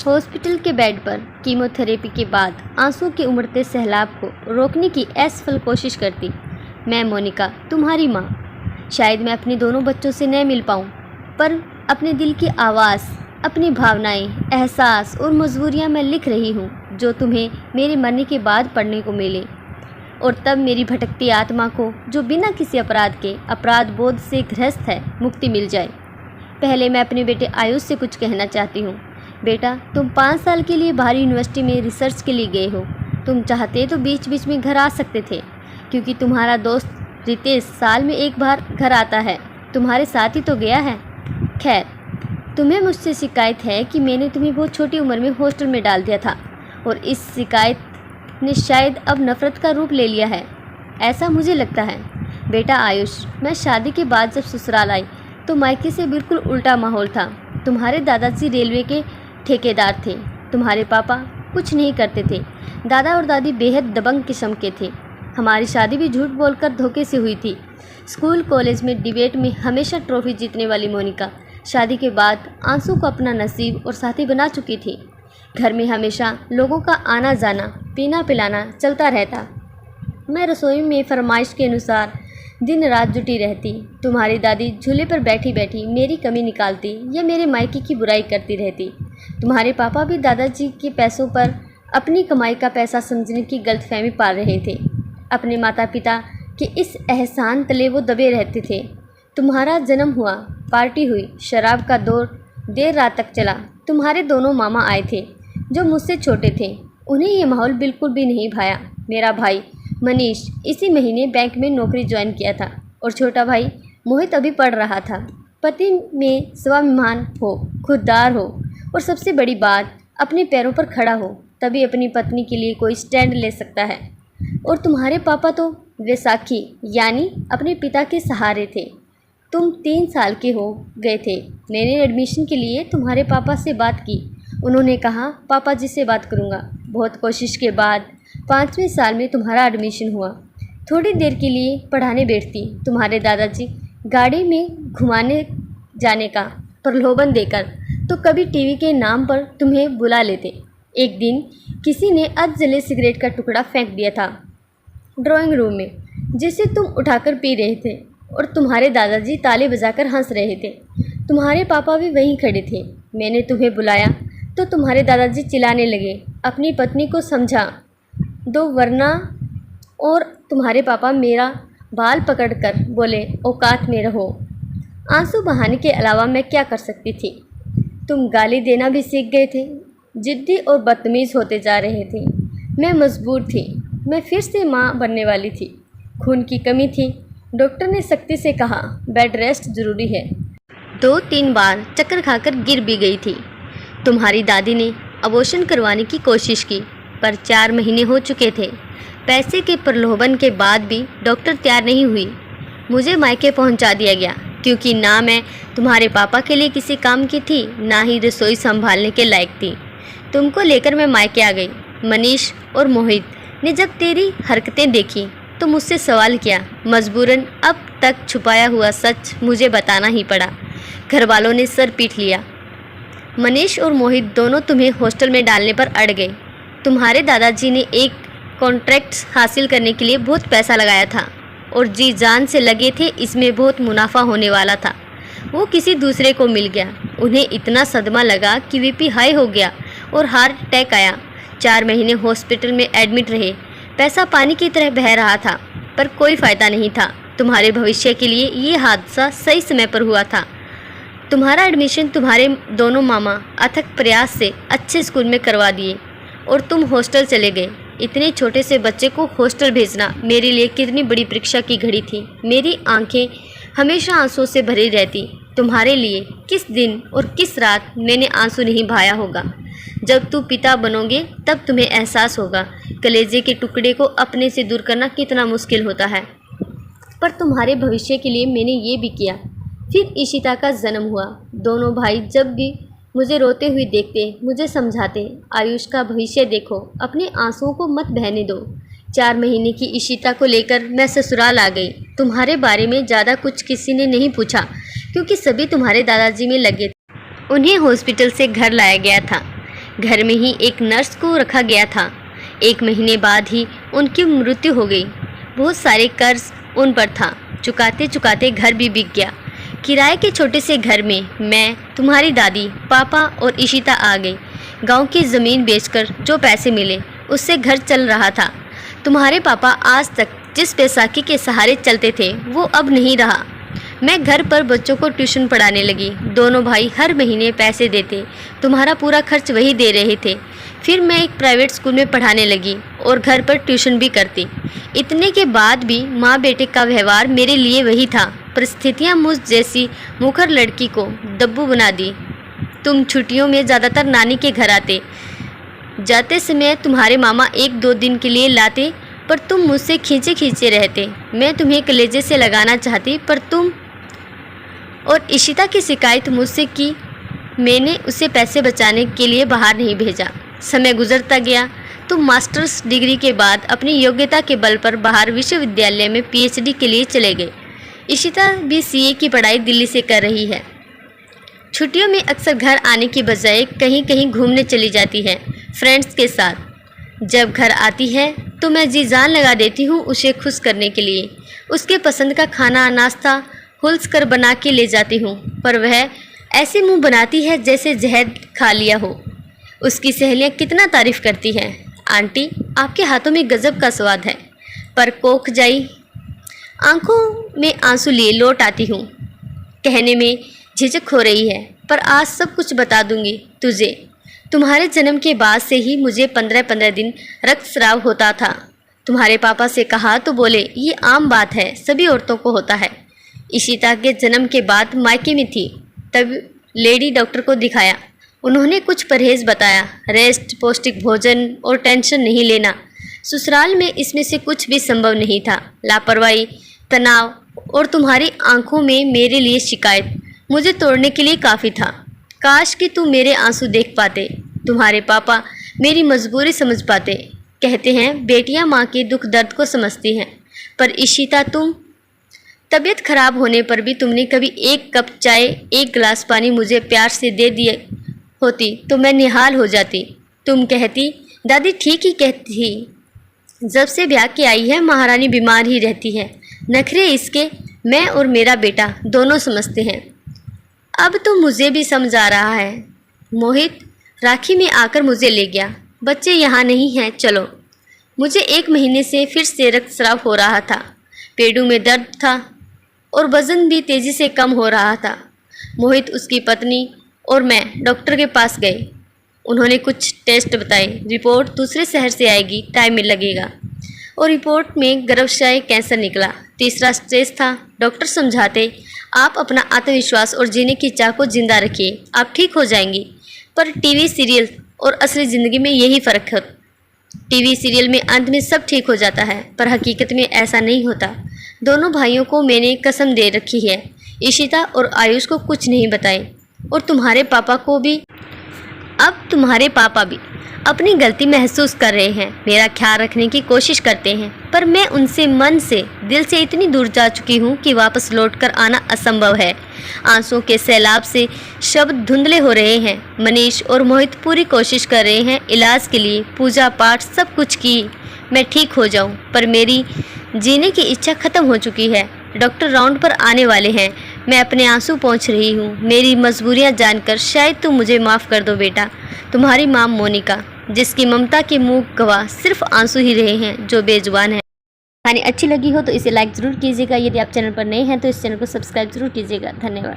Hospital के bed पर chemotherapy के बाद आंसू के उमड़ते सैलाब को रोकने की असफल कोशिश करती मैं मोनिका, तुम्हारी माँ। शायद मैं अपने दोनों बच्चों से न मिल पाऊँ, पर अपने दिल की आवाज़, अपनी भावनाएं, एहसास और मजबूरियाँ मैं लिख रही हूँ, जो तुम्हें मेरे मरने के बाद पढ़ने को मिले। और तब मेरी भटकती आत्मा को, जो बिना किसी अपराध के अपराध बोध से ग्रस्त है, मुक्ति मिल जाए। पहले मैं अपने बेटे आयुष से कुछ कहना चाहती हूँ। बेटा, तुम 5 साल के लिए बाहरी यूनिवर्सिटी में रिसर्च के लिए गए हो। तुम चाहते तो बीच बीच में घर आ सकते थे, क्योंकि तुम्हारा दोस्त रितेश साल में एक बार घर आता है। तुम्हारे साथ ही तो गया है। खैर, तुम्हें मुझसे शिकायत है कि मैंने तुम्हें बहुत छोटी उम्र में हॉस्टल में डाल दिया था, और इस शिकायत ने शायद अब नफ़रत का रूप ले लिया है, ऐसा मुझे लगता है। बेटा आयुष, मैं शादी के बाद जब ससुराल आई तो मायके से बिल्कुल उल्टा माहौल था। तुम्हारे दादाजी रेलवे के ठेकेदार थे। तुम्हारे पापा कुछ नहीं करते थे। दादा और दादी बेहद दबंग किस्म के थे। हमारी शादी भी झूठ बोलकर धोखे से हुई थी। स्कूल कॉलेज में डिबेट में हमेशा ट्रॉफी जीतने वाली मोनिका शादी के बाद आंसू को अपना नसीब और साथी बना चुकी थी। घर में हमेशा लोगों का आना जाना, पीना पिलाना चलता रहता। मैं रसोई में फरमाइश के अनुसार दिन रात जुटी रहती। तुम्हारी दादी झूले पर बैठी बैठी मेरी कमी निकालती या मेरे मायके की बुराई करती रहती। तुम्हारे पापा भी दादाजी के पैसों पर अपनी कमाई का पैसा समझने की गलतफहमी पाल रहे थे। अपने माता पिता के इस एहसान तले वो दबे रहते थे। तुम्हारा जन्म हुआ, पार्टी हुई, शराब का दौर देर रात तक चला। तुम्हारे दोनों मामा आए थे, जो मुझसे छोटे थे। उन्हें ये माहौल बिल्कुल भी नहीं भाया। मेरा भाई मनीष इसी महीने बैंक में नौकरी ज्वाइन किया था, और छोटा भाई मोहित अभी पढ़ रहा था। पति में स्वाभिमान हो, खुददार हो, और सबसे बड़ी बात, अपने पैरों पर खड़ा हो, तभी अपनी पत्नी के लिए कोई स्टैंड ले सकता है। और तुम्हारे पापा तो वैसाखी यानी अपने पिता के सहारे थे। तुम 3 साल के हो गए थे। मैंने एडमिशन के लिए तुम्हारे पापा से बात की। उन्होंने कहा पापा जी से बात करूँगा। बहुत कोशिश के बाद 5वें साल में तुम्हारा एडमिशन हुआ। थोड़ी देर के लिए पढ़ाने बैठती। तुम्हारे दादाजी गाड़ी में घुमाने जाने का प्रलोभन देकर तो कभी टीवी के नाम पर तुम्हें बुला लेते। एक दिन किसी ने अधजले सिगरेट का टुकड़ा फेंक दिया था ड्राइंग रूम में, जिसे तुम उठाकर पी रहे थे, और तुम्हारे दादाजी ताली बजाकर हंस रहे थे। तुम्हारे पापा भी वहीं खड़े थे। मैंने तुम्हें बुलाया तो तुम्हारे दादाजी चिल्लाने लगे, अपनी पत्नी को समझा दो वरना। और तुम्हारे पापा मेरा बाल पकड़कर बोले, औकात में रहो। आंसू बहाने के अलावा मैं क्या कर सकती थी? तुम गाली देना भी सीख गए थे। जिद्दी और बदतमीज़ होते जा रहे थे। मैं मजबूर थी। मैं फिर से माँ बनने वाली थी। खून की कमी थी। डॉक्टर ने सख्ती से कहा बेड रेस्ट ज़रूरी है। 2-3 बार चक्कर खाकर गिर भी गई थी। तुम्हारी दादी ने अबॉर्शन करवाने की कोशिश की, पर 4 महीने हो चुके थे। पैसे के प्रलोभन के बाद भी डॉक्टर तैयार नहीं हुई। मुझे मायके पहुंचा दिया गया, क्योंकि ना मैं तुम्हारे पापा के लिए किसी काम की थी, ना ही रसोई संभालने के लायक थी। तुमको लेकर मैं मायके आ गई। मनीष और मोहित ने जब तेरी हरकतें देखी तो मुझसे सवाल किया। मजबूरन अब तक छुपाया हुआ सच मुझे बताना ही पड़ा। घर वालों ने सर पीट लिया। मनीष और मोहित दोनों तुम्हें हॉस्टल में डालने पर अड़ गए। तुम्हारे दादाजी ने एक कॉन्ट्रैक्ट हासिल करने के लिए बहुत पैसा लगाया था, और जी जान से लगे थे इसमें बहुत मुनाफा होने वाला था। वो किसी दूसरे को मिल गया। उन्हें इतना सदमा लगा कि बीपी हाई हो गया और हार्ट अटैक आया। 4 महीने हॉस्पिटल में एडमिट रहे। पैसा पानी की तरह बह रहा था, पर कोई फ़ायदा नहीं था। तुम्हारे भविष्य के लिए ये हादसा सही समय पर हुआ था। तुम्हारा एडमिशन तुम्हारे दोनों मामा अथक प्रयास से अच्छे स्कूल में करवा दिए, और तुम हॉस्टल चले गए। इतने छोटे से बच्चे को हॉस्टल भेजना मेरे लिए कितनी बड़ी परीक्षा की घड़ी थी। मेरी आंखें हमेशा आंसुओं से भरी रहती। तुम्हारे लिए किस दिन और किस रात मैंने आंसू नहीं बहाया होगा। जब तू पिता बनोगे तब तुम्हें एहसास होगा कलेजे के टुकड़े को अपने से दूर करना कितना मुश्किल होता है। पर तुम्हारे भविष्य के लिए मैंने ये भी किया। फिर इशिता का जन्म हुआ। दोनों भाई जब भी मुझे रोते हुए देखते, मुझे समझाते, आयुष का भविष्य देखो, अपने आंसुओं को मत बहने दो। 4 महीने की इशिता को लेकर मैं ससुराल आ गई। तुम्हारे बारे में ज़्यादा कुछ किसी ने नहीं पूछा, क्योंकि सभी तुम्हारे दादाजी में लगे थे। उन्हें हॉस्पिटल से घर लाया गया था। घर में ही एक नर्स को रखा गया था। 1 महीने बाद ही उनकी मृत्यु हो गई। बहुत सारे कर्ज उन पर था। चुकाते चुकाते घर भी बिक गया। किराए के छोटे से घर में मैं, तुम्हारी दादी, पापा और इशिता आ गई। गांव की ज़मीन बेचकर जो पैसे मिले उससे घर चल रहा था। तुम्हारे पापा आज तक जिस बैसाखी के सहारे चलते थे वो अब नहीं रहा। मैं घर पर बच्चों को ट्यूशन पढ़ाने लगी। दोनों भाई हर महीने पैसे देते, तुम्हारा पूरा खर्च वही दे रहे थे। फिर मैं एक प्राइवेट स्कूल में पढ़ाने लगी और घर पर ट्यूशन भी करती। इतने के बाद भी माँ बेटे का व्यवहार मेरे लिए वही था। परिस्थितियाँ मुझ जैसी मुखर लड़की को दब्बू बना दी। तुम छुट्टियों में ज़्यादातर नानी के घर आते। जाते समय तुम्हारे मामा 1-2 दिन के लिए लाते, पर तुम मुझसे खींचे खींचे रहते। मैं तुम्हें कलेजे से लगाना चाहती, पर तुम और इशिता की शिकायत मुझसे की। मैंने उसे पैसे बचाने के लिए बाहर नहीं भेजा। समय गुजरता गया। तुम मास्टर्स डिग्री के बाद अपनी योग्यता के बल पर बाहर विश्वविद्यालय में पीएचडी के लिए चले गए। इशिता भी सीए की पढ़ाई दिल्ली से कर रही है। छुट्टियों में अक्सर घर आने की बजाय कहीं कहीं घूमने चली जाती है फ्रेंड्स के साथ। जब घर आती है तो मैं जी जान लगा देती हूँ उसे खुश करने के लिए। उसके पसंद का खाना नाश्ता हुल्स कर बना के ले जाती हूँ, पर वह ऐसे मुंह बनाती है जैसे जहर खा लिया हो। उसकी सहेलियाँ कितना तारीफ़ करती हैं, आंटी आपके हाथों में गजब का स्वाद है। पर कोख जाई आंखों में आंसू लिए लौट आती हूँ। कहने में झिझक हो रही है, पर आज सब कुछ बता दूंगी तुझे। तुम्हारे जन्म के बाद से ही मुझे 15-15 दिन रक्तस्राव होता था। तुम्हारे पापा से कहा तो बोले ये आम बात है, सभी औरतों को होता है। इशिता के जन्म के बाद मायके में थी, तब लेडी डॉक्टर को दिखाया। उन्होंने कुछ परहेज बताया, रेस्ट, पौष्टिक भोजन और टेंशन नहीं लेना। ससुराल में इसमें से कुछ भी संभव नहीं था। लापरवाही, तनाव और तुम्हारी आंखों में मेरे लिए शिकायत मुझे तोड़ने के लिए काफ़ी था। काश कि तू मेरे आंसू देख पाते, तुम्हारे पापा मेरी मजबूरी समझ पाते। कहते हैं बेटियां माँ के दुख दर्द को समझती हैं, पर इशिता तुम, तबीयत खराब होने पर भी तुमने कभी 1 कप चाय 1 गिलास पानी मुझे प्यार से दे दिए होती तो मैं निहाल हो जाती। तुम कहती दादी ठीक ही कहती, जब से ब्याह के आई है महारानी बीमार ही रहती है। नखरे इसके मैं और मेरा बेटा दोनों समझते हैं। अब तो मुझे भी समझ आ रहा है। मोहित राखी में आकर मुझे ले गया। बच्चे यहाँ नहीं हैं, चलो। मुझे 1 महीने से फिर से रक्तस्राव हो रहा था। पेड़ों में दर्द था और वज़न भी तेज़ी से कम हो रहा था। मोहित, उसकी पत्नी और मैं डॉक्टर के पास गए। उन्होंने कुछ टेस्ट बताए। रिपोर्ट दूसरे शहर से आएगी, टाइम लगेगा। और रिपोर्ट में गर्भाशय कैंसर निकला। 3रा स्टेज था। डॉक्टर समझाते आप अपना आत्मविश्वास और जीने की चाह को जिंदा रखिए, आप ठीक हो जाएंगी। पर टीवी सीरियल और असली ज़िंदगी में यही फ़र्क है। टीवी सीरियल में अंत में सब ठीक हो जाता है, पर हकीकत में ऐसा नहीं होता। दोनों भाइयों को मैंने कसम दे रखी है, इशिता और आयुष को कुछ नहीं बताए, और तुम्हारे पापा को भी। अब तुम्हारे पापा भी अपनी गलती महसूस कर रहे हैं, मेरा ख्याल रखने की कोशिश करते हैं, पर मैं उनसे मन से, दिल से इतनी दूर जा चुकी हूँ कि वापस लौटकर आना असंभव है। आंसुओं के सैलाब से शब्द धुंधले हो रहे हैं। मनीष और मोहित पूरी कोशिश कर रहे हैं इलाज के लिए, पूजा पाठ सब कुछ की मैं ठीक हो जाऊँ, पर मेरी जीने की इच्छा खत्म हो चुकी है। डॉक्टर राउंड पर आने वाले हैं। मैं अपने आंसू पोंछ रही हूँ। मेरी मजबूरियाँ जानकर शायद तुम मुझे माफ़ कर दो बेटा। तुम्हारी माँ मोनिका, जिसकी ममता के मुँह गवाह सिर्फ आंसू ही रहे हैं, जो बेजुबान है। कहानी अच्छी लगी हो तो इसे लाइक ज़रूर कीजिएगा। यदि आप चैनल पर नए हैं तो इस चैनल को सब्सक्राइब ज़रूर कीजिएगा। धन्यवाद।